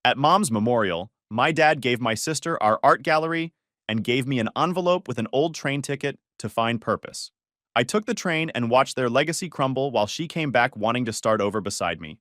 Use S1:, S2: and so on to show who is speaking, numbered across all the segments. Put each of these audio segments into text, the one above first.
S1: At Mom's memorial, my dad gave my sister our art gallery and gave me an envelope with an old train ticket to find purpose. I took the train and watched their legacy crumble while she came back wanting to start over beside me.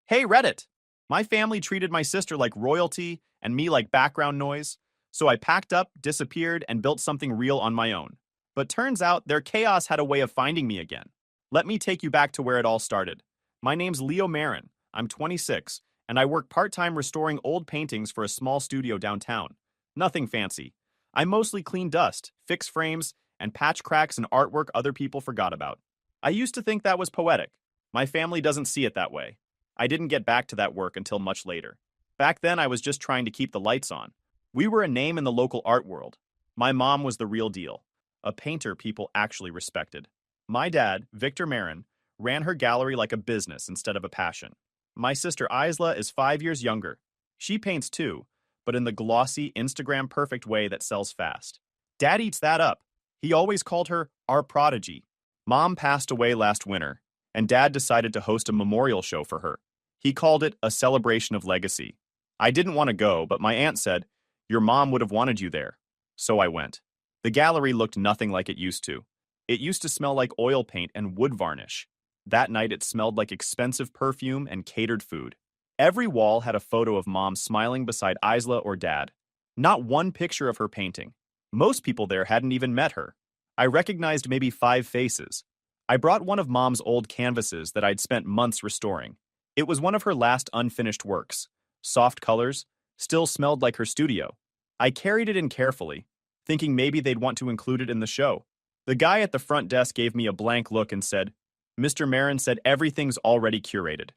S1: Hey, Reddit! My family treated my sister like royalty and me like background noise, so I packed up, disappeared, and built something real on my own. But turns out their chaos had a way of finding me again. Let me take you back to where it all started. My name's Leo Marin. I'm 26, and I work part-time restoring old paintings for a small studio downtown. Nothing fancy. I mostly clean dust, fix frames, and patch cracks in artwork other people forgot about. I used to think that was poetic. My family doesn't see it that way. I didn't get back to that work until much later. Back then, I was just trying to keep the lights on. We were a name in the local art world. My mom was the real deal, a painter people actually respected. My dad, Victor Marin, ran her gallery like a business instead of a passion. My sister Isla is 5 years younger. She paints too, but in the glossy, Instagram-perfect way that sells fast. Dad eats that up. He always called her our prodigy. Mom passed away last winter, and Dad decided to host a memorial show for her. He called it a celebration of legacy. I didn't want to go, but my aunt said, "Your mom would have wanted you there." So I went. The gallery looked nothing like it used to. It used to smell like oil paint and wood varnish. That night it smelled like expensive perfume and catered food. Every wall had a photo of Mom smiling beside Isla or Dad. Not one picture of her painting. Most people there hadn't even met her. I recognized maybe 5 faces. I brought one of Mom's old canvases that I'd spent months restoring. It was one of her last unfinished works. Soft colors, still smelled like her studio. I carried it in carefully, thinking maybe they'd want to include it in the show. The guy at the front desk gave me a blank look and said, "Mr. Marin said everything's already curated."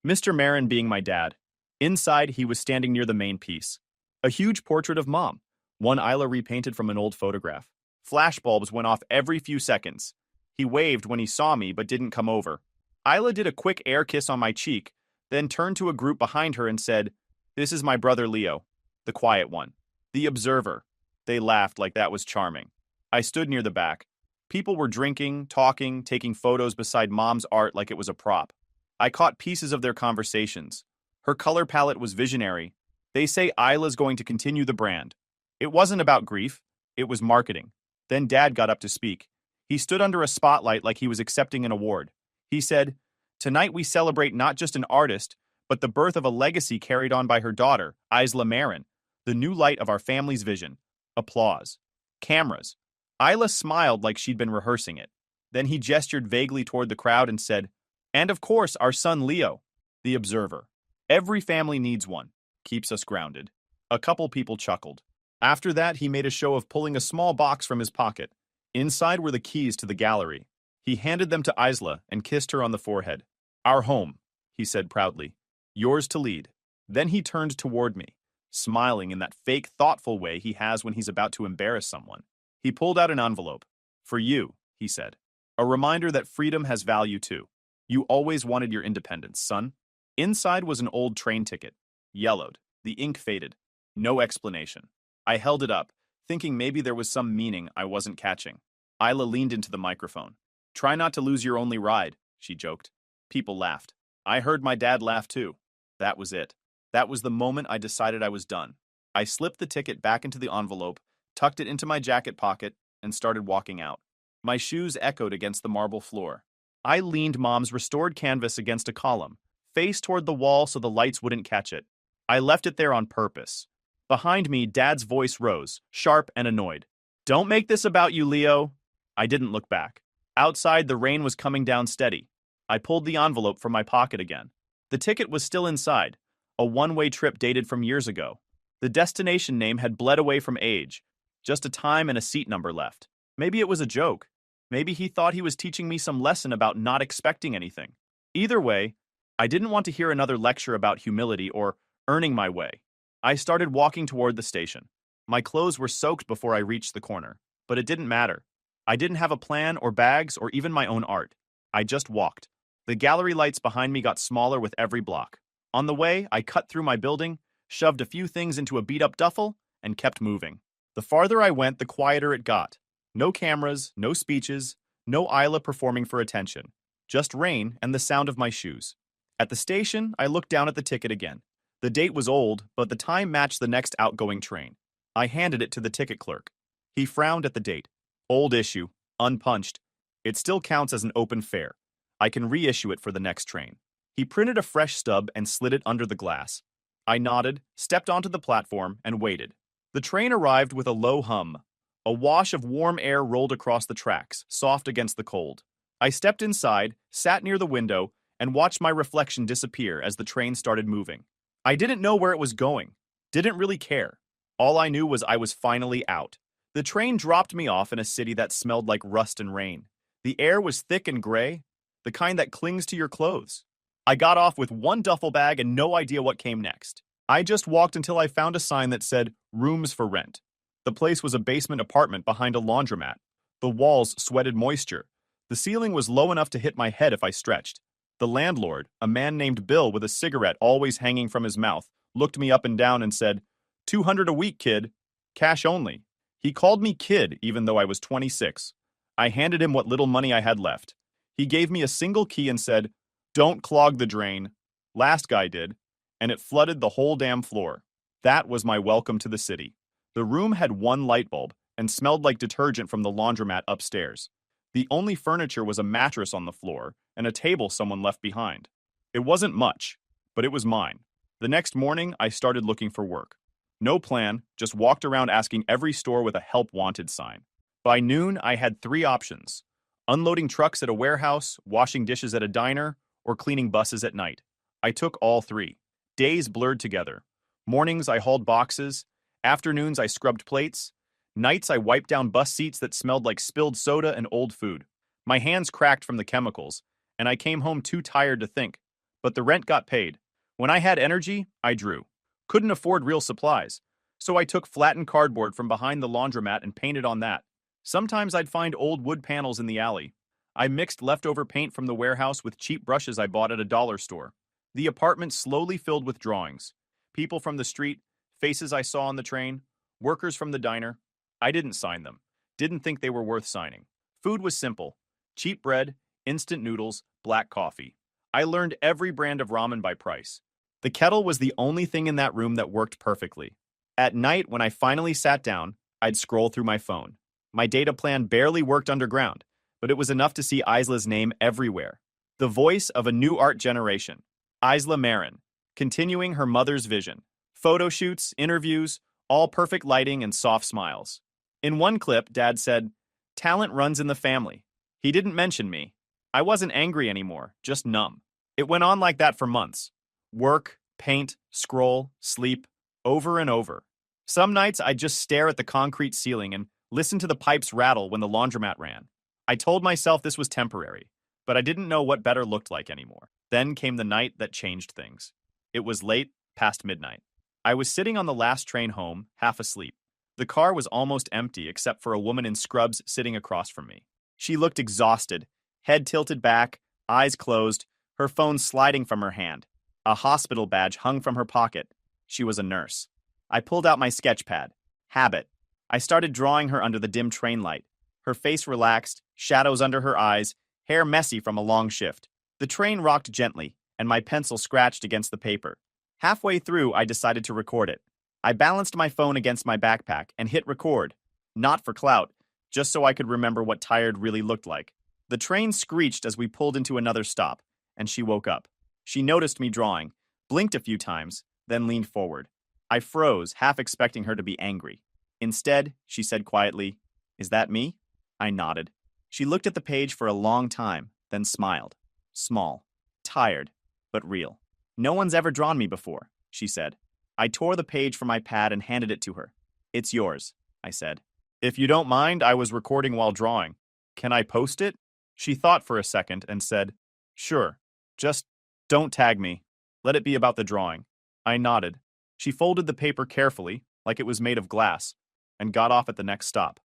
S1: Mr. Marin being my dad. Inside, he was standing near the main piece. A huge portrait of Mom, one Isla repainted from an old photograph. Flashbulbs went off every few seconds. He waved when he saw me but didn't come over. Isla did a quick air kiss on my cheek, then turned to a group behind her and said, "This is my brother Leo, the quiet one, the observer." They laughed like that was charming. I stood near the back. People were drinking, talking, taking photos beside Mom's art like it was a prop. I caught pieces of their conversations. Her color palette was visionary. They say Isla's going to continue the brand. It wasn't about grief. It was marketing. Then Dad got up to speak. He stood under a spotlight like he was accepting an award. He said, "Tonight we celebrate not just an artist, but the birth of a legacy carried on by her daughter, Isla Marin, the new light of our family's vision." Applause. Cameras. Isla smiled like she'd been rehearsing it. Then he gestured vaguely toward the crowd and said, "And of course, our son Leo, the observer. Every family needs one. Keeps us grounded." A couple people chuckled. After that, he made a show of pulling a small box from his pocket. Inside were the keys to the gallery. He handed them to Isla and kissed her on the forehead. "Our home," he said proudly. "Yours to lead." Then he turned toward me, smiling in that fake, thoughtful way he has when he's about to embarrass someone. He pulled out an envelope. "For you," he said. "A reminder that freedom has value too. You always wanted your independence, son." Inside was an old train ticket. Yellowed. The ink faded. No explanation. I held it up, thinking maybe there was some meaning I wasn't catching. Isla leaned into the microphone. "Try not to lose your only ride," she joked. People laughed. I heard my dad laugh too. That was it. That was the moment I decided I was done. I slipped the ticket back into the envelope, tucked it into my jacket pocket, and started walking out. My shoes echoed against the marble floor. I leaned Mom's restored canvas against a column, face toward the wall so the lights wouldn't catch it. I left it there on purpose. Behind me, Dad's voice rose, sharp and annoyed. "Don't make this about you, Leo." I didn't look back. Outside, the rain was coming down steady. I pulled the envelope from my pocket again. The ticket was still inside, a one-way trip dated from years ago. The destination name had bled away from age, just a time and a seat number left. Maybe it was a joke. Maybe he thought he was teaching me some lesson about not expecting anything. Either way, I didn't want to hear another lecture about humility or earning my way. I started walking toward the station. My clothes were soaked before I reached the corner, but it didn't matter. I didn't have a plan or bags or even my own art. I just walked. The gallery lights behind me got smaller with every block. On the way, I cut through my building, shoved a few things into a beat-up duffel, and kept moving. The farther I went, the quieter it got. No cameras, no speeches, no Isla performing for attention. Just rain and the sound of my shoes. At the station, I looked down at the ticket again. The date was old, but the time matched the next outgoing train. I handed it to the ticket clerk. He frowned at the date. Old issue, unpunched. It still counts as an open fare. I can reissue it for the next train. He printed a fresh stub and slid it under the glass. I nodded, stepped onto the platform, and waited. The train arrived with a low hum. A wash of warm air rolled across the tracks, soft against the cold. I stepped inside, sat near the window, and watched my reflection disappear as the train started moving. I didn't know where it was going. Didn't really care. All I knew was I was finally out. The train dropped me off in a city that smelled like rust and rain. The air was thick and gray, the kind that clings to your clothes. I got off with one duffel bag and no idea what came next. I just walked until I found a sign that said, "Rooms for rent." The place was a basement apartment behind a laundromat. The walls sweated moisture. The ceiling was low enough to hit my head if I stretched. The landlord, a man named Bill with a cigarette always hanging from his mouth, looked me up and down and said, "$200 a week, kid. Cash only." He called me kid even though I was 26. I handed him what little money I had left. He gave me a single key and said, "Don't clog the drain." Last guy did, and it flooded the whole damn floor. That was my welcome to the city. The room had one light bulb and smelled like detergent from the laundromat upstairs. The only furniture was a mattress on the floor and a table someone left behind. It wasn't much, but it was mine. The next morning, I started looking for work. No plan, just walked around asking every store with a help wanted sign. By noon, I had 3 options: unloading trucks at a warehouse, washing dishes at a diner, or cleaning buses at night. I took all 3. Days blurred together. Mornings, I hauled boxes. Afternoons, I scrubbed plates. Nights, I wiped down bus seats that smelled like spilled soda and old food. My hands cracked from the chemicals, and I came home too tired to think. But the rent got paid. When I had energy, I drew. Couldn't afford real supplies, so I took flattened cardboard from behind the laundromat and painted on that. Sometimes I'd find old wood panels in the alley. I mixed leftover paint from the warehouse with cheap brushes I bought at a dollar store. The apartment slowly filled with drawings. People from the street, faces I saw on the train, workers from the diner. I didn't sign them. Didn't think they were worth signing. Food was simple. Cheap bread, instant noodles, black coffee. I learned every brand of ramen by price. The kettle was the only thing in that room that worked perfectly. At night, when I finally sat down, I'd scroll through my phone. My data plan barely worked underground, but it was enough to see Isla's name everywhere. The voice of a new art generation. Isla Marin, continuing her mother's vision. Photo shoots, interviews, all perfect lighting and soft smiles. In one clip, Dad said, "Talent runs in the family." He didn't mention me. I wasn't angry anymore, just numb. It went on like that for months. Work, paint, scroll, sleep, over and over. Some nights I'd just stare at the concrete ceiling and listen to the pipes rattle when the laundromat ran. I told myself this was temporary, but I didn't know what better looked like anymore. Then came the night that changed things. It was late, past midnight. I was sitting on the last train home, half asleep. The car was almost empty except for a woman in scrubs sitting across from me. She looked exhausted, head tilted back, eyes closed, her phone sliding from her hand. A hospital badge hung from her pocket. She was a nurse. I pulled out my sketch pad. Habit. I started drawing her under the dim train light. Her face relaxed, shadows under her eyes, hair messy from a long shift. The train rocked gently, and my pencil scratched against the paper. Halfway through, I decided to record it. I balanced my phone against my backpack and hit record. Not for clout, just so I could remember what tired really looked like. The train screeched as we pulled into another stop, and she woke up. She noticed me drawing, blinked a few times, then leaned forward. I froze, half expecting her to be angry. Instead, she said quietly, "Is that me?" I nodded. She looked at the page for a long time, then smiled. Small, tired, but real. "No one's ever drawn me before," she said. I tore the page from my pad and handed it to her. "It's yours," I said. "If you don't mind, I was recording while drawing. Can I post it?" She thought for a second and said, "Sure. Just don't tag me. Let it be about the drawing." I nodded. She folded the paper carefully, like it was made of glass, and got off at the next stop.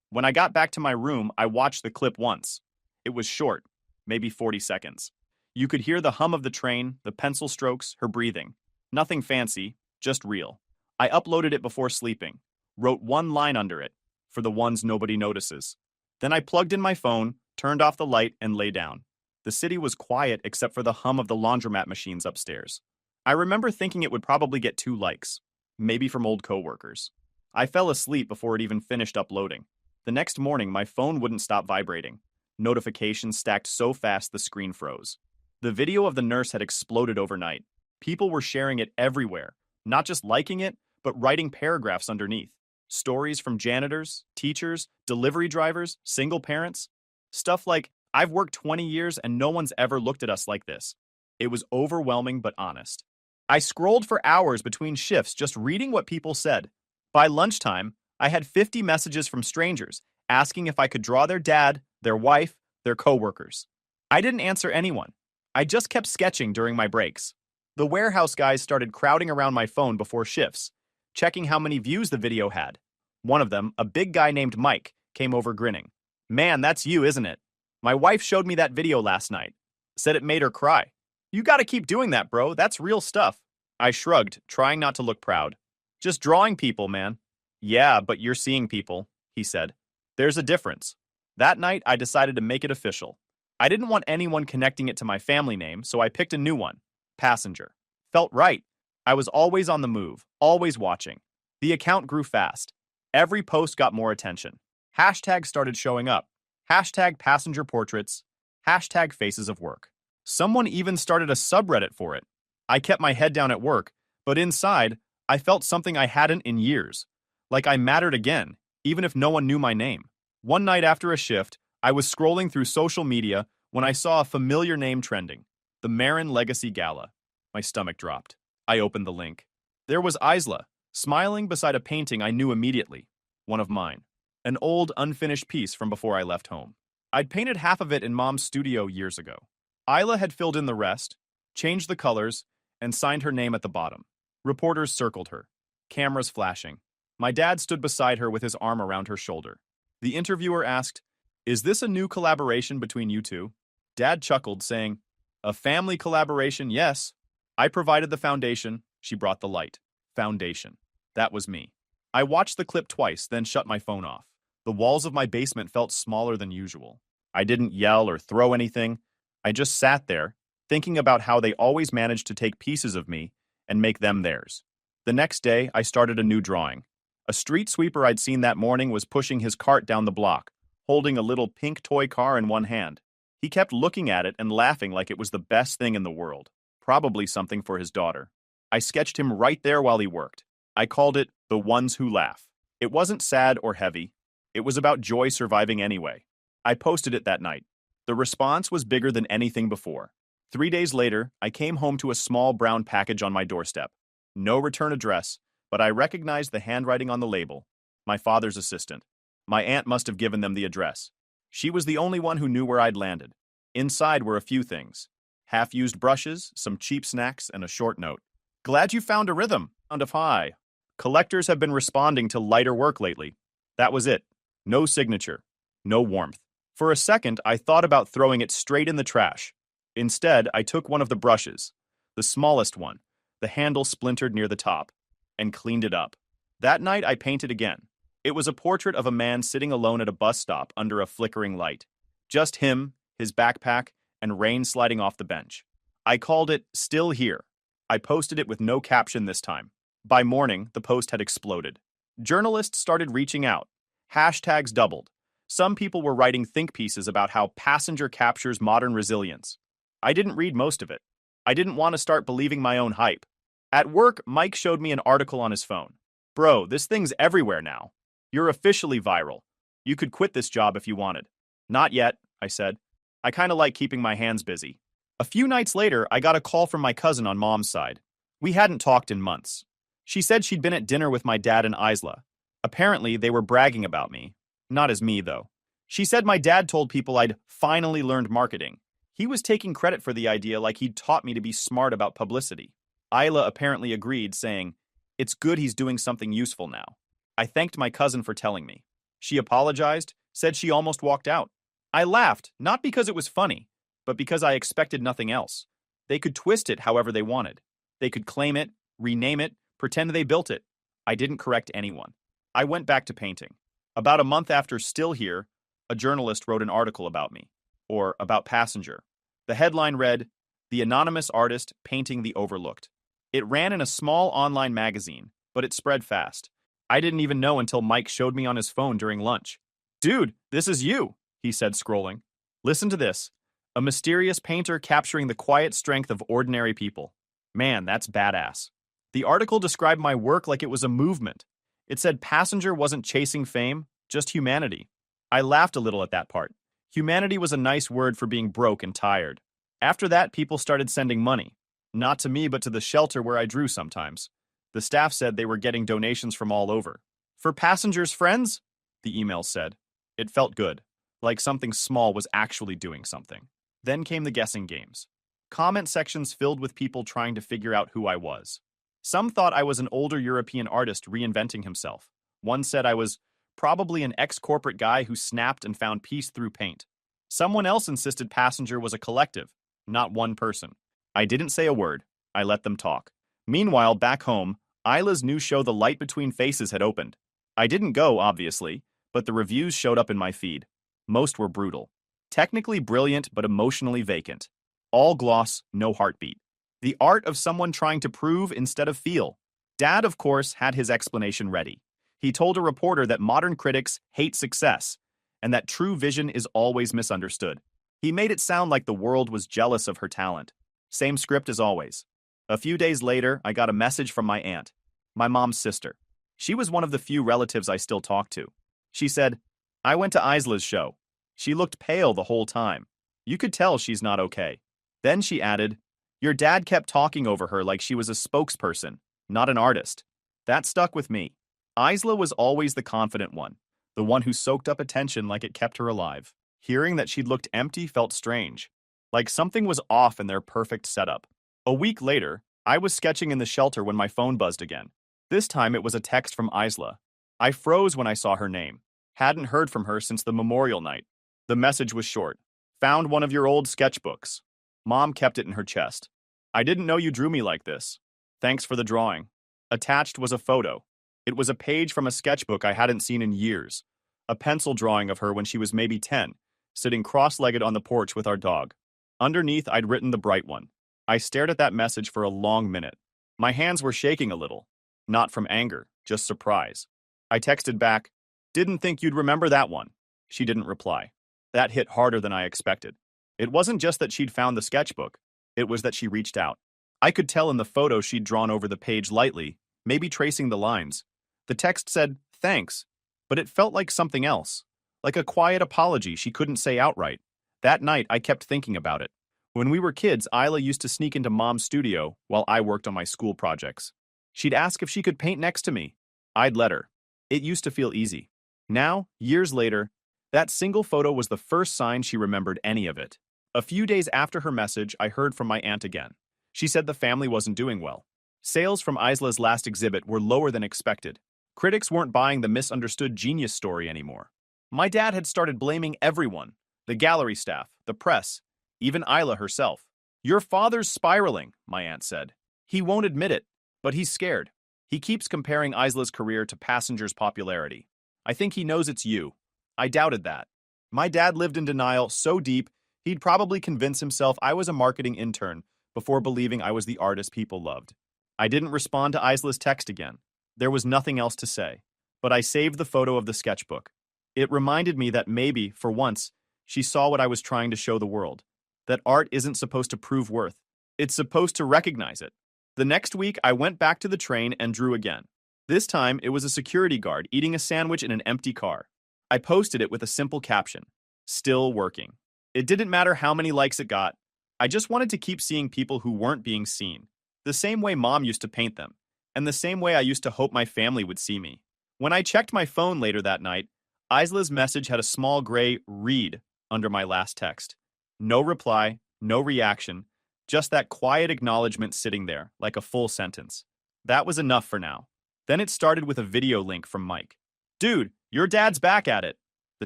S1: When I got back to my room, I watched the clip once. It was short, maybe 40 seconds. You could hear the hum of the train, the pencil strokes, her breathing. Nothing fancy, just real. I uploaded it before sleeping, wrote one line under it, for the ones nobody notices. Then I plugged in my phone, turned off the light, and lay down. The city was quiet except for the hum of the laundromat machines upstairs. I remember thinking it would probably get 2 likes, maybe from old coworkers. I fell asleep before it even finished uploading. The next morning, my phone wouldn't stop vibrating. Notifications stacked so fast the screen froze. The video of the nurse had exploded overnight. People were sharing it everywhere, not just liking it, but writing paragraphs underneath. Stories from janitors, teachers, delivery drivers, single parents. Stuff like, "I've worked 20 years and no one's ever looked at us like this." It was overwhelming but honest. I scrolled for hours between shifts just reading what people said. By lunchtime, I had 50 messages from strangers asking if I could draw their dad, their wife, their coworkers. I didn't answer anyone. I just kept sketching during my breaks. The warehouse guys started crowding around my phone before shifts, checking how many views the video had. One of them, a big guy named Mike, came over grinning. "Man, that's you, isn't it? My wife showed me that video last night. Said it made her cry." "You gotta keep doing that, bro. That's real stuff." I shrugged, trying not to look proud. "Just drawing people, man." "Yeah, but you're seeing people," he said. "There's a difference." That night, I decided to make it official. I didn't want anyone connecting it to my family name, so I picked a new one, Passenger. Felt right. I was always on the move, always watching. The account grew fast. Every post got more attention. Hashtags started showing up. Hashtag passenger portraits. Hashtag faces of work. Someone even started a subreddit for it. I kept my head down at work, but inside, I felt something I hadn't in years. Like I mattered again, even if no one knew my name. One night after a shift, I was scrolling through social media when I saw a familiar name trending. The Marin Legacy Gala. My stomach dropped. I opened the link. There was Isla, smiling beside a painting I knew immediately. One of mine. An old, unfinished piece from before I left home. I'd painted half of it in Mom's studio years ago. Isla had filled in the rest, changed the colors, and signed her name at the bottom. Reporters circled her, cameras flashing. My dad stood beside her with his arm around her shoulder. The interviewer asked, "Is this a new collaboration between you two?" Dad chuckled, saying, "A family collaboration, yes." I provided the foundation, she brought the light. Foundation. That was me. I watched the clip twice, then shut my phone off. The walls of my basement felt smaller than usual. I didn't yell or throw anything. I just sat there, thinking about how they always managed to take pieces of me and make them theirs. The next day, I started a new drawing. A street sweeper I'd seen that morning was pushing his cart down the block, holding a little pink toy car in one hand. He kept looking at it and laughing like it was the best thing in the world, probably something for his daughter. I sketched him right there while he worked. I called it The Ones Who Laugh. It wasn't sad or heavy. It was about joy surviving anyway. I posted it that night. The response was bigger than anything before. 3 days later, I came home to a small brown package on my doorstep. No return address, but I recognized the handwriting on the label. My father's assistant. My aunt must have given them the address. She was the only one who knew where I'd landed. Inside were a few things. Half-used brushes, some cheap snacks, and a short note. "Glad you found a rhythm. Sound of high. Collectors have been responding to lighter work lately." That was it. No signature. No warmth. For a second, I thought about throwing it straight in the trash. Instead, I took one of the brushes, the smallest one, the handle splintered near the top, and cleaned it up. That night, I painted again. It was a portrait of a man sitting alone at a bus stop under a flickering light. Just him, his backpack, and rain sliding off the bench. I called it Still Here. I posted it with no caption this time. By morning, the post had exploded. Journalists started reaching out. Hashtags doubled. Some people were writing think pieces about how Passenger captures modern resilience. I didn't read most of it. I didn't want to start believing my own hype. At work, Mike showed me an article on his phone. "Bro, this thing's everywhere now. You're officially viral. You could quit this job if you wanted." "Not yet," I said. "I kind of like keeping my hands busy." A few nights later, I got a call from my cousin on Mom's side. We hadn't talked in months. She said she'd been at dinner with my dad and Isla. Apparently, they were bragging about me. Not as me, though. She said my dad told people I'd finally learned marketing. He was taking credit for the idea like he'd taught me to be smart about publicity. Isla apparently agreed, saying, "It's good he's doing something useful now." I thanked my cousin for telling me. She apologized, said she almost walked out. I laughed, not because it was funny, but because I expected nothing else. They could twist it however they wanted. They could claim it, rename it, pretend they built it. I didn't correct anyone. I went back to painting. About a month after Still Here, a journalist wrote an article about me, or about Passenger. The headline read, "The Anonymous Artist Painting the Overlooked." It ran in a small online magazine, but it spread fast. I didn't even know until Mike showed me on his phone during lunch. Dude, this is you, he said, scrolling. Listen to this. A mysterious painter capturing the quiet strength of ordinary people. Man, that's badass. The article described my work like it was a movement. It said Passenger wasn't chasing fame, just humanity. I laughed a little at that part. Humanity was a nice word for being broke and tired. After that, people started sending money. Not to me, but to the shelter where I drew sometimes. The staff said they were getting donations from all over. For Passenger's friends? The email said. It felt good, like something small was actually doing something. Then came the guessing games. Comment sections filled with people trying to figure out who I was. Some thought I was an older European artist reinventing himself. One said I was probably an ex-corporate guy who snapped and found peace through paint. Someone else insisted Passenger was a collective, not one person. I didn't say a word. I let them talk. Meanwhile, back home, Isla's new show The Light Between Faces had opened. I didn't go, obviously, but the reviews showed up in my feed. Most were brutal. Technically brilliant, but emotionally vacant. All gloss, no heartbeat. The art of someone trying to prove instead of feel. Dad, of course, had his explanation ready. He told a reporter that modern critics hate success, and that true vision is always misunderstood. He made it sound like the world was jealous of her talent. Same script as always. A few days later, I got a message from my aunt, my mom's sister. She was one of the few relatives I still talk to. She said, I went to Isla's show. She looked pale the whole time. You could tell she's not okay. Then she added, your dad kept talking over her like she was a spokesperson, not an artist. That stuck with me. Isla was always the confident one, the one who soaked up attention like it kept her alive. Hearing that she'd looked empty felt strange, like something was off in their perfect setup. A week later, I was sketching in the shelter when my phone buzzed again. This time it was a text from Isla. I froze when I saw her name. Hadn't heard from her since the memorial night. The message was short. Found one of your old sketchbooks. Mom kept it in her chest. I didn't know you drew me like this. Thanks for the drawing. Attached was a photo. It was a page from a sketchbook I hadn't seen in years. A pencil drawing of her when she was maybe 10, sitting cross-legged on the porch with our dog. Underneath, I'd written the bright one. I stared at that message for a long minute. My hands were shaking a little. Not from anger, just surprise. I texted back, didn't think you'd remember that one. She didn't reply. That hit harder than I expected. It wasn't just that she'd found the sketchbook. It was that she reached out. I could tell in the photo she'd drawn over the page lightly, maybe tracing the lines. The text said, thanks, but it felt like something else. Like a quiet apology she couldn't say outright. That night, I kept thinking about it. When we were kids, Isla used to sneak into Mom's studio while I worked on my school projects. She'd ask if she could paint next to me. I'd let her. It used to feel easy. Now, years later, that single photo was the first sign she remembered any of it. A few days after her message, I heard from my aunt again. She said the family wasn't doing well. Sales from Isla's last exhibit were lower than expected. Critics weren't buying the misunderstood genius story anymore. My dad had started blaming everyone, the gallery staff, the press, even Isla herself. Your father's spiraling, my aunt said. He won't admit it, but he's scared. He keeps comparing Isla's career to Passenger's popularity. I think he knows it's you. I doubted that. My dad lived in denial so deep, he'd probably convince himself I was a marketing intern before believing I was the artist people loved. I didn't respond to Isla's text again. There was nothing else to say. But I saved the photo of the sketchbook. It reminded me that maybe, for once, she saw what I was trying to show the world. That art isn't supposed to prove worth. It's supposed to recognize it. The next week, I went back to the train and drew again. This time, it was a security guard eating a sandwich in an empty car. I posted it with a simple caption, still working. It didn't matter how many likes it got. I just wanted to keep seeing people who weren't being seen. The same way Mom used to paint them, and the same way I used to hope my family would see me. When I checked my phone later that night, Isla's message had a small gray read under my last text. No reply, no reaction, just that quiet acknowledgement sitting there, like a full sentence. That was enough for now. Then it started with a video link from Mike. Dude, your dad's back at it, the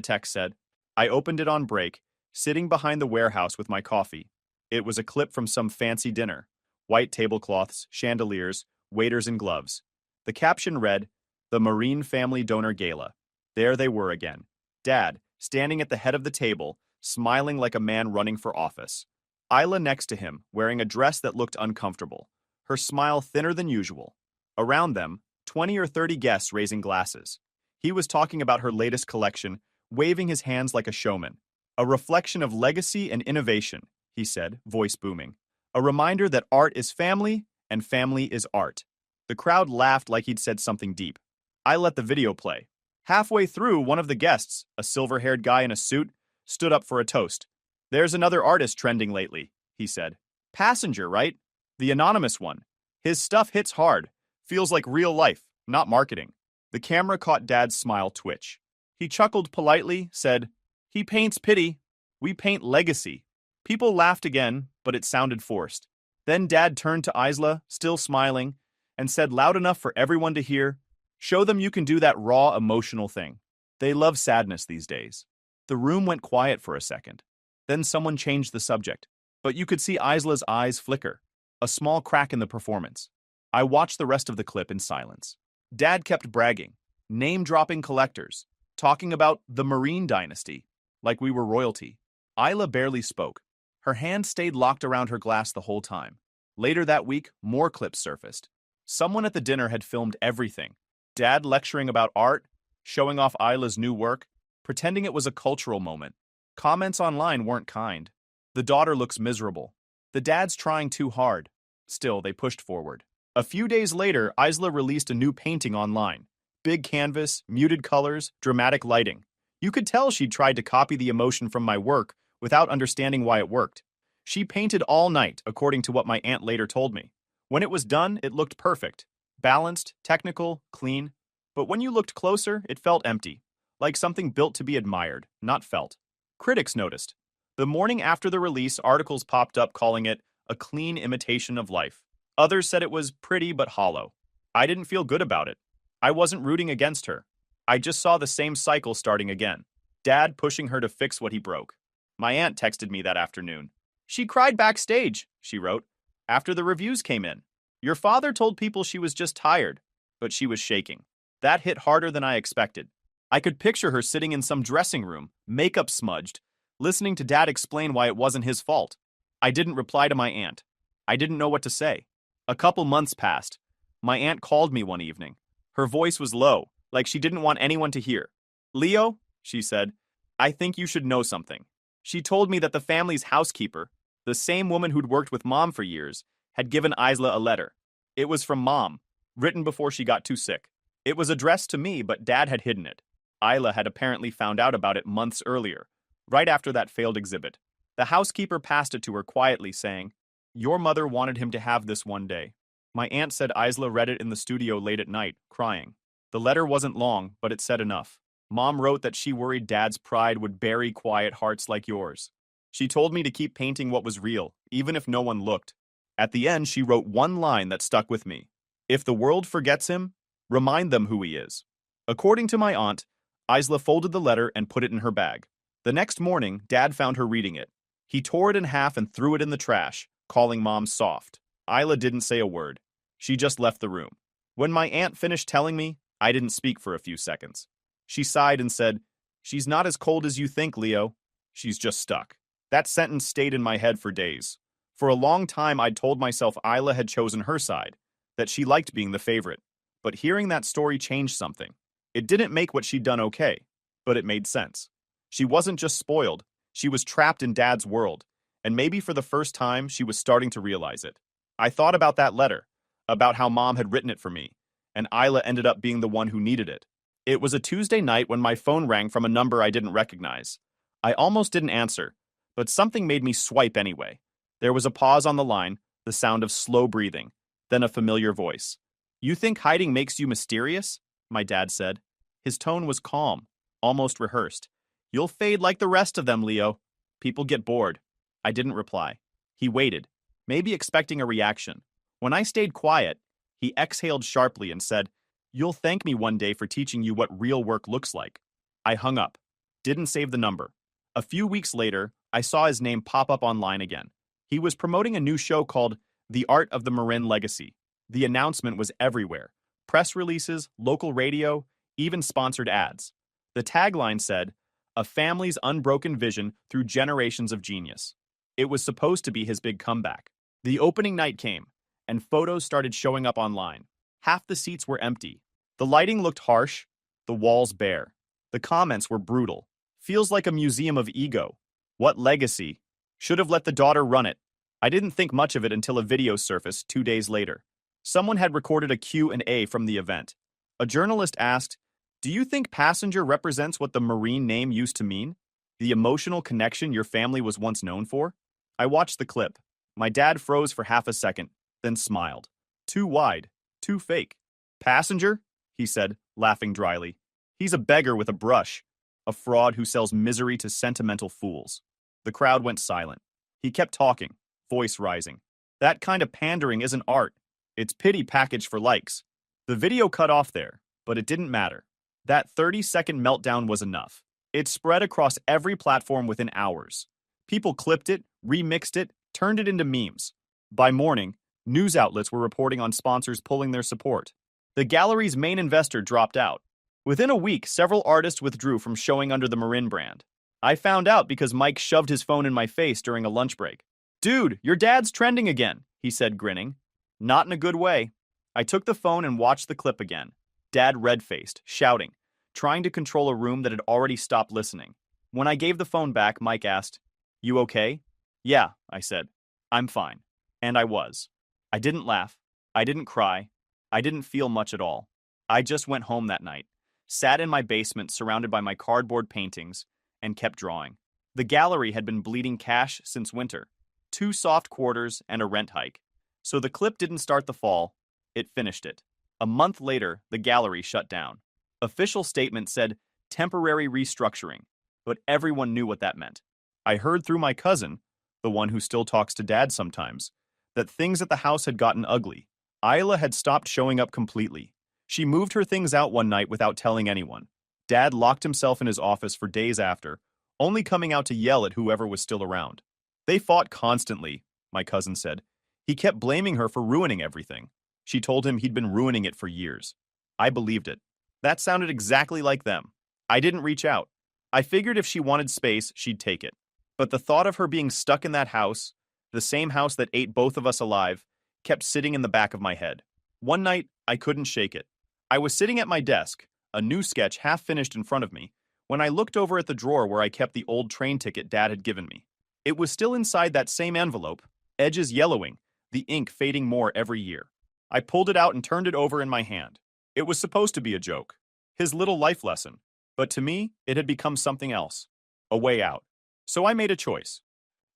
S1: text said. I opened it on break, sitting behind the warehouse with my coffee. It was a clip from some fancy dinner. White tablecloths, chandeliers, waiters in gloves. The caption read, The Marine Family Donor Gala. There they were again. Dad, standing at the head of the table, smiling like a man running for office. Isla next to him, wearing a dress that looked uncomfortable. her smile thinner than usual. Around them, 20 or 30 guests raising glasses. He was talking about her latest collection, waving his hands like a showman. A reflection of legacy and innovation, he said, voice booming. A reminder that art is family and family is art. The crowd laughed like he'd said something deep. I let the video play. Halfway through, one of the guests, a silver-haired guy in a suit, stood up for a toast. "There's another artist trending lately," he said. "Passenger, right? The anonymous one. His stuff hits hard. Feels like real life, not marketing." The camera caught Dad's smile twitch. He chuckled politely, said, "He paints pity. We paint legacy." People laughed again, but it sounded forced. Then Dad turned to Isla, still smiling, and said loud enough for everyone to hear, "Show them you can do that raw, emotional thing. They love sadness these days." The room went quiet for a second. Then someone changed the subject, but you could see Isla's eyes flicker, a small crack in the performance. I watched the rest of the clip in silence. Dad kept bragging, name-dropping collectors, talking about the Marine dynasty, like we were royalty. Isla barely spoke. Her hand stayed locked around her glass the whole time. Later that week, more clips surfaced. Someone at the dinner had filmed everything. Dad lecturing about art, showing off Isla's new work, pretending it was a cultural moment. Comments online weren't kind. "The daughter looks miserable. The dad's trying too hard." Still, they pushed forward. A few days later, Isla released a new painting online. Big canvas, muted colors, dramatic lighting. You could tell she'd tried to copy the emotion from my work without understanding why it worked. She painted all night, according to what my aunt later told me. When it was done, it looked perfect. Balanced, technical, clean. But when you looked closer, it felt empty. Like something built to be admired, not felt. Critics noticed. The morning after the release, articles popped up calling it a clean imitation of life. Others said it was pretty but hollow. I didn't feel good about it. I wasn't rooting against her. I just saw the same cycle starting again. Dad pushing her to fix what he broke. My aunt texted me that afternoon. "She cried backstage," she wrote, "after the reviews came in. Your father told people she was just tired, but she was shaking." That hit harder than I expected. I could picture her sitting in some dressing room, makeup smudged, listening to Dad explain why it wasn't his fault. I didn't reply to my aunt. I didn't know what to say. A couple months passed. My aunt called me one evening. Her voice was low, like she didn't want anyone to hear. "Leo," she said, "I think you should know something." She told me that the family's housekeeper, the same woman who'd worked with Mom for years, had given Isla a letter. It was from Mom, written before she got too sick. It was addressed to me, but Dad had hidden it. Isla had apparently found out about it months earlier, right after that failed exhibit. The housekeeper passed it to her quietly, saying, "Your mother wanted him to have this one day." My aunt said Isla read it in the studio late at night, crying. The letter wasn't long, but it said enough. Mom wrote that she worried Dad's pride would bury quiet hearts like yours. She told me to keep painting what was real, even if no one looked. At the end, she wrote one line that stuck with me. "If the world forgets him, remind them who he is." According to my aunt, Isla folded the letter and put it in her bag. The next morning, Dad found her reading it. He tore it in half and threw it in the trash, calling Mom soft. Isla didn't say a word. She just left the room. When my aunt finished telling me, I didn't speak for a few seconds. She sighed and said, "She's not as cold as you think, Leo. She's just stuck." That sentence stayed in my head for days. For a long time, I'd told myself Isla had chosen her side, that she liked being the favorite. But hearing that story changed something. It didn't make what she'd done okay, but it made sense. She wasn't just spoiled, she was trapped in Dad's world, and maybe for the first time, she was starting to realize it. I thought about that letter, about how Mom had written it for me, and Isla ended up being the one who needed it. It was a Tuesday night when my phone rang from a number I didn't recognize. I almost didn't answer, but something made me swipe anyway. There was a pause on the line, the sound of slow breathing, then a familiar voice. "You think hiding makes you mysterious?" my dad said. His tone was calm, almost rehearsed. "You'll fade like the rest of them, Leo. People get bored." I didn't reply. He waited, maybe expecting a reaction. When I stayed quiet, he exhaled sharply and said, "You'll thank me one day for teaching you what real work looks like." I hung up, didn't save the number. A few weeks later, I saw his name pop up online again. He was promoting a new show called The Art of the Marin Legacy. The announcement was everywhere. Press releases, local radio, even sponsored ads. The tagline said, "A family's unbroken vision through generations of genius." It was supposed to be his big comeback. The opening night came, and photos started showing up online. Half the seats were empty. The lighting looked harsh, the walls bare. The comments were brutal. Feels like a museum of ego. What legacy? Should have let the daughter run it. I didn't think much of it until a video surfaced 2 days later. Someone had recorded a Q&A from the event. A journalist asked, "Do you think passenger represents what the Marine name used to mean? The emotional connection your family was once known for?" I watched the clip. My dad froze for half a second, then smiled. Too wide, too fake. "Passenger?" he said, laughing dryly. "He's a beggar with a brush, a fraud who sells misery to sentimental fools." The crowd went silent. He kept talking, voice rising. "That kind of pandering isn't art. It's pity packaged for likes." The video cut off there, but it didn't matter. That 30-second meltdown was enough. It spread across every platform within hours. People clipped it, remixed it, turned it into memes. By morning, news outlets were reporting on sponsors pulling their support. The gallery's main investor dropped out. Within a week, several artists withdrew from showing under the Marin brand. I found out because Mike shoved his phone in my face during a lunch break. "Dude, your dad's trending again," he said, grinning. Not in a good way. I took the phone and watched the clip again. Dad red-faced, shouting, trying to control a room that had already stopped listening. When I gave the phone back, Mike asked, "You okay?" "Yeah," I said. "I'm fine." And I was. I didn't laugh. I didn't cry. I didn't feel much at all. I just went home that night, sat in my basement surrounded by my cardboard paintings, and kept drawing. The gallery had been bleeding cash since winter. 2 soft quarters and a rent hike. So the clip didn't start the fall, it finished it. A month later, the gallery shut down. Official statement said temporary restructuring, but everyone knew what that meant. I heard through my cousin, the one who still talks to Dad sometimes, that things at the house had gotten ugly. Isla had stopped showing up completely. She moved her things out one night without telling anyone. Dad locked himself in his office for days after, only coming out to yell at whoever was still around. They fought constantly, my cousin said. He kept blaming her for ruining everything. She told him he'd been ruining it for years. I believed it. That sounded exactly like them. I didn't reach out. I figured if she wanted space, she'd take it. But the thought of her being stuck in that house, the same house that ate both of us alive, kept sitting in the back of my head. One night, I couldn't shake it. I was sitting at my desk, a new sketch half finished in front of me, when I looked over at the drawer where I kept the old train ticket Dad had given me. It was still inside that same envelope, edges yellowing, the ink fading more every year. I pulled it out and turned it over in my hand. It was supposed to be a joke, his little life lesson, but to me, it had become something else, a way out. So I made a choice.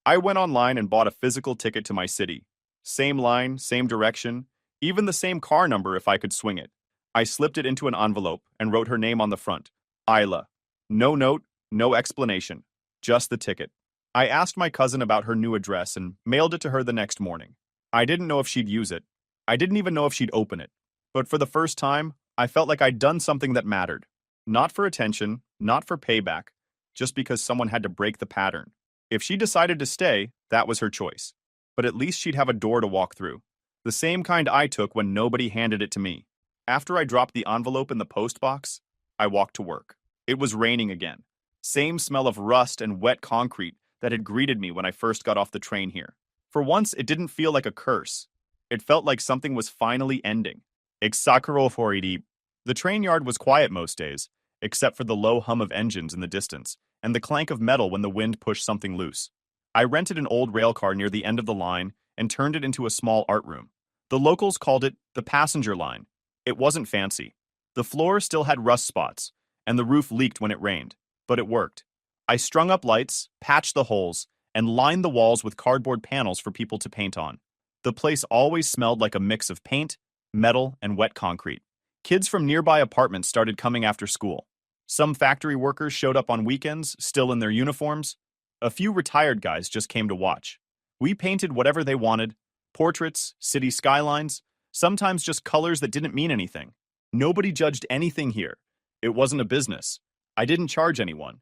S1: I went online and bought a physical ticket to my city. Same line, same direction, even the same car number if I could swing it. I slipped it into an envelope and wrote her name on the front, Isla. No note, no explanation, just the ticket. I asked my cousin about her new address and mailed it to her the next morning. I didn't know if she'd use it. I didn't even know if she'd open it. But for the first time, I felt like I'd done something that mattered. Not for attention, not for payback, just because someone had to break the pattern. If she decided to stay, that was her choice. But at least she'd have a door to walk through. The same kind I took when nobody handed it to me. After I dropped the envelope in the post box, I walked to work. It was raining again. Same smell of rust and wet concrete that had greeted me when I first got off the train here. For once, it didn't feel like a curse. It felt like something was finally ending. The train yard was quiet most days, except for the low hum of engines in the distance and the clank of metal when the wind pushed something loose. I rented an old rail car near the end of the line and turned it into a small art room. The locals called it the passenger line. It wasn't fancy. The floor still had rust spots, and the roof leaked when it rained, but it worked. I strung up lights, patched the holes, and lined the walls with cardboard panels for people to paint on. The place always smelled like a mix of paint, metal, and wet concrete. Kids from nearby apartments started coming after school. Some factory workers showed up on weekends, still in their uniforms. A few retired guys just came to watch. We painted whatever they wanted, portraits, city skylines, sometimes just colors that didn't mean anything. Nobody judged anything here. It wasn't a business. I didn't charge anyone.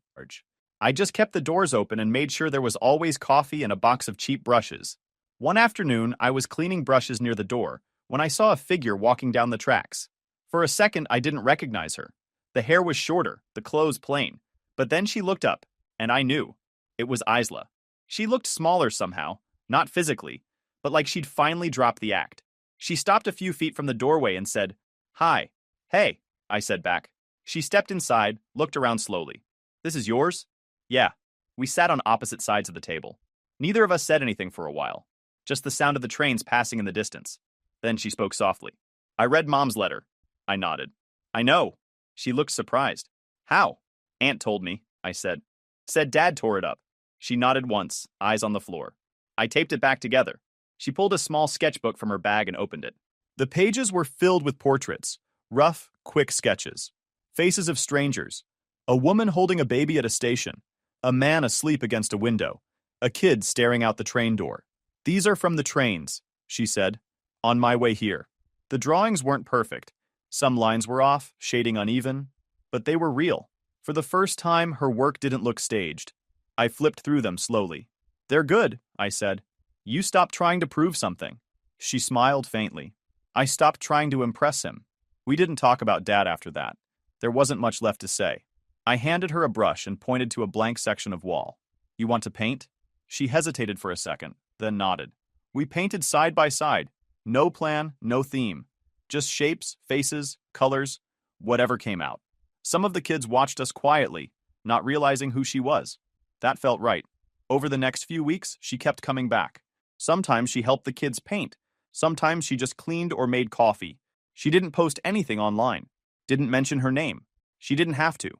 S1: I just kept the doors open and made sure there was always coffee and a box of cheap brushes. One afternoon, I was cleaning brushes near the door when I saw a figure walking down the tracks. For a second, I didn't recognize her. The hair was shorter, the clothes plain. But then she looked up, and I knew. It was Isla. She looked smaller somehow, not physically, but like she'd finally dropped the act. She stopped a few feet from the doorway and said, "Hi." "Hey," I said back. She stepped inside, looked around slowly. "This is yours?" "Yeah." We sat on opposite sides of the table. Neither of us said anything for a while, just the sound of the trains passing in the distance. Then she spoke softly. "I read Mom's letter." I nodded. "I know." She looked surprised. "How?" "Aunt told me," I said. "Said Dad tore it up." She nodded once, eyes on the floor. "I taped it back together." She pulled a small sketchbook from her bag and opened it. The pages were filled with portraits, rough, quick sketches. Faces of strangers. A woman holding a baby at a station. A man asleep against a window. A kid staring out the train door. "These are from the trains," she said. "On my way here." The drawings weren't perfect. Some lines were off, shading uneven, but they were real. For the first time, her work didn't look staged. I flipped through them slowly. "They're good," I said. "You stopped trying to prove something." She smiled faintly. "I stopped trying to impress him." We didn't talk about Dad after that. There wasn't much left to say. I handed her a brush and pointed to a blank section of wall. "You want to paint?" She hesitated for a second, then nodded. We painted side by side. No plan, no theme. Just shapes, faces, colors, whatever came out. Some of the kids watched us quietly, not realizing who she was. That felt right. Over the next few weeks, she kept coming back. Sometimes she helped the kids paint. Sometimes she just cleaned or made coffee. She didn't post anything online. Didn't mention her name. She didn't have to.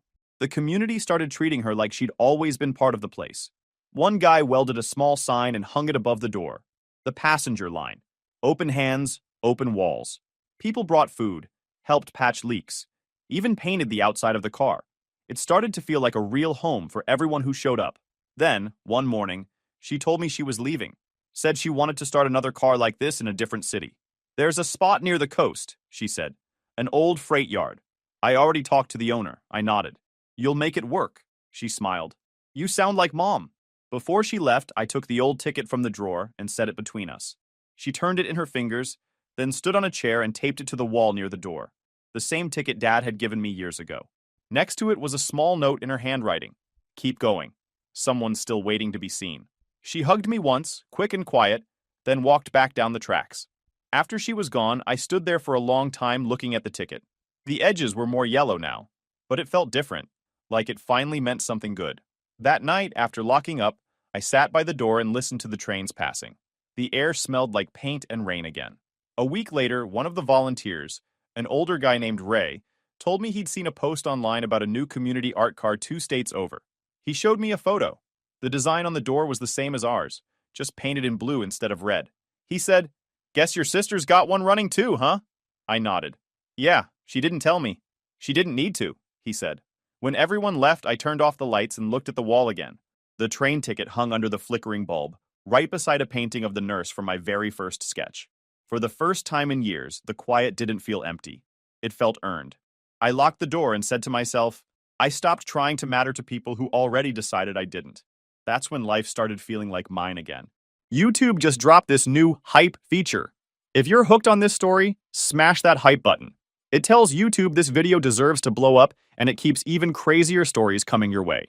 S1: The community started treating her like she'd always been part of the place. One guy welded a small sign and hung it above the door. The passenger line. Open hands, open walls. People brought food, helped patch leaks, even painted the outside of the car. It started to feel like a real home for everyone who showed up. Then, one morning, she told me she was leaving. Said she wanted to start another car like this in a different city. "There's a spot near the coast," she said. "An old freight yard. I already talked to the owner." I nodded. "You'll make it work," she smiled. "You sound like Mom." Before she left, I took the old ticket from the drawer and set it between us. She turned it in her fingers, then stood on a chair and taped it to the wall near the door. The same ticket Dad had given me years ago. Next to it was a small note in her handwriting. "Keep going. Someone's still waiting to be seen." She hugged me once, quick and quiet, then walked back down the tracks. After she was gone, I stood there for a long time looking at the ticket. The edges were more yellow now, but it felt different, like it finally meant something good. That night, after locking up, I sat by the door and listened to the trains passing. The air smelled like paint and rain again. A week later, one of the volunteers, an older guy named Ray, told me he'd seen a post online about a new community art car 2 states over. He showed me a photo. The design on the door was the same as ours, just painted in blue instead of red. He said, "Guess your sister's got one running too, huh?" I nodded. "Yeah, she didn't tell me." "She didn't need to," he said. When everyone left, I turned off the lights and looked at the wall again. The train ticket hung under the flickering bulb, right beside a painting of the nurse from my very first sketch. For the first time in years, the quiet didn't feel empty. It felt earned. I locked the door and said to myself, I stopped trying to matter to people who already decided I didn't. That's when life started feeling like mine again. YouTube just dropped this new hype feature. If you're hooked on this story, smash that hype button. It tells YouTube this video deserves to blow up, and it keeps even crazier stories coming your way.